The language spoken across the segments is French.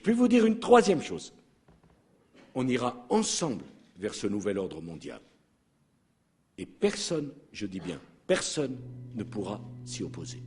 peux vous dire une troisième chose. On ira ensemble vers ce nouvel ordre mondial. Et personne, je dis bien, personne ne pourra s'y opposer.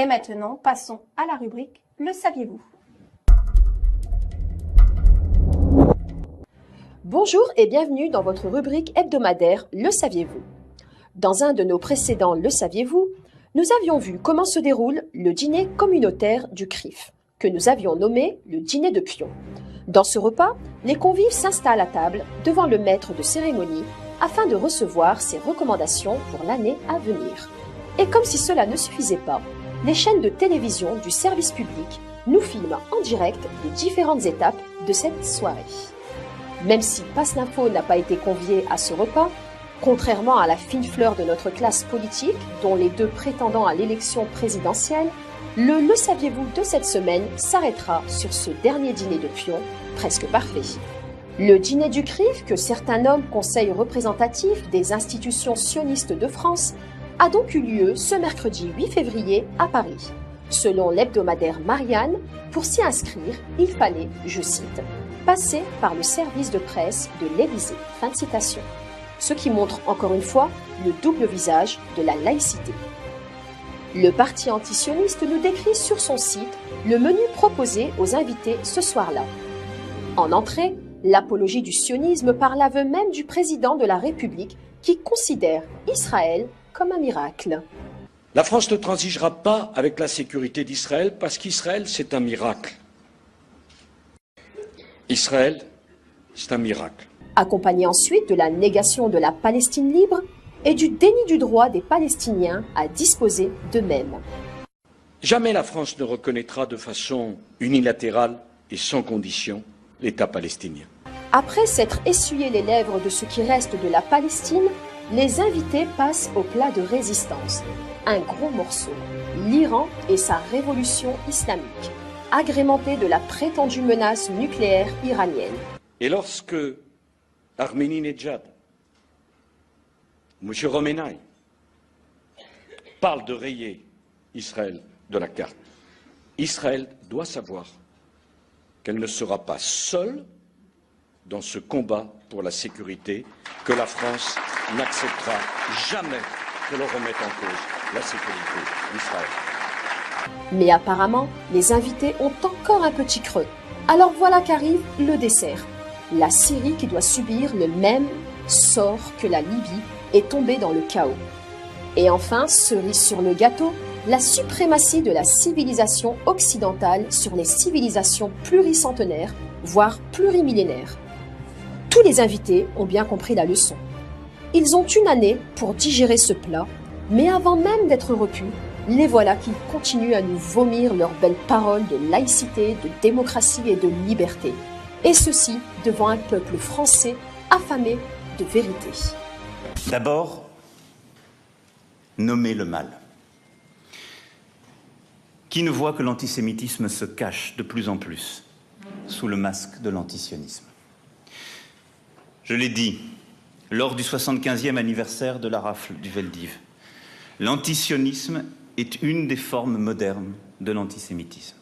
Et maintenant, passons à la rubrique « Le saviez-vous » Bonjour et bienvenue dans votre rubrique hebdomadaire « Le saviez-vous ». Dans un de nos précédents « Le saviez-vous », nous avions vu comment se déroule le dîner communautaire du CRIF, que nous avions nommé le dîner de pion. Dans ce repas, les convives s'installent à table devant le maître de cérémonie afin de recevoir ses recommandations pour l'année à venir. Et comme si cela ne suffisait pas, les chaînes de télévision du service public nous filment en direct les différentes étapes de cette soirée. Même si Passe l'Info n'a pas été convié à ce repas, contrairement à la fine fleur de notre classe politique, dont les deux prétendants à l'élection présidentielle, le saviez-vous de cette semaine s'arrêtera sur ce dernier dîner de pion, presque parfait. Le dîner du CRIF, que certains nomment Conseil représentatif des institutions sionistes de France, a donc eu lieu ce mercredi 8 février à Paris. Selon l'hebdomadaire Marianne, pour s'y inscrire, il fallait, je cite, « passer par le service de presse de l'Élysée ». Fin de citation. Ce qui montre encore une fois le double visage de la laïcité. Le parti antisioniste nous décrit sur son site le menu proposé aux invités ce soir-là. En entrée, l'apologie du sionisme par l'aveu même du président de la République qui considère Israël comme un miracle. La France ne transigera pas avec la sécurité d'Israël parce qu'Israël, c'est un miracle. Israël, c'est un miracle. Accompagné ensuite de la négation de la Palestine libre et du déni du droit des Palestiniens à disposer d'eux-mêmes. Jamais la France ne reconnaîtra de façon unilatérale et sans condition l'État palestinien. Après s'être essuyé les lèvres de ce qui reste de la Palestine, les invités passent au plat de résistance. Un gros morceau, l'Iran et sa révolution islamique, agrémentée de la prétendue menace nucléaire iranienne. Et lorsque Ahmadinejad, M. Khomeini, parle de rayer Israël de la carte, Israël doit savoir qu'elle ne sera pas seule dans ce combat pour la sécurité, que la France n'acceptera jamais que l'on remette en cause la sécurité d'Israël. Mais apparemment, les invités ont encore un petit creux. Alors voilà qu'arrive le dessert. La Syrie, qui doit subir le même sort que la Libye, est tombée dans le chaos. Et enfin, cerise sur le gâteau, la suprématie de la civilisation occidentale sur les civilisations pluricentenaires, voire plurimillénaires. Tous les invités ont bien compris la leçon. Ils ont une année pour digérer ce plat, mais avant même d'être repus, les voilà qui continuent à nous vomir leurs belles paroles de laïcité, de démocratie et de liberté. Et ceci devant un peuple français affamé de vérité. D'abord, nommer le mal. Qui ne voit que l'antisémitisme se cache de plus en plus sous le masque de l'antisionisme? Je l'ai dit lors du 75e anniversaire de la rafle du Veldiv, l'antisionisme est une des formes modernes de l'antisémitisme.